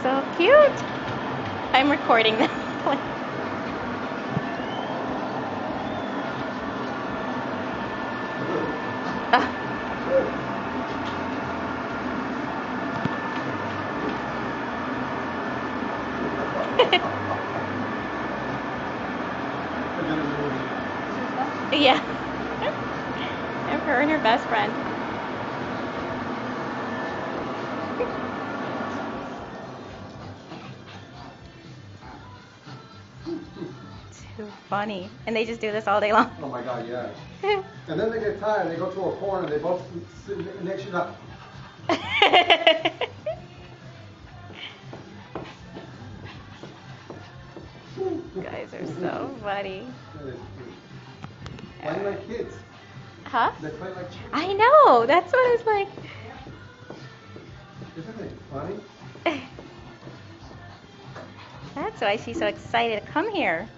So cute. I'm recording them. Yeah. And her and her best friend. Too funny. And they just do this all day long. Oh my God, yeah. And then they get tired, they go to a corner, they both sit next to each other. You guys are so funny. Play like kids. Huh? They play like kids. I know. That's what it's like. Isn't it funny? That's why she's so excited to come here.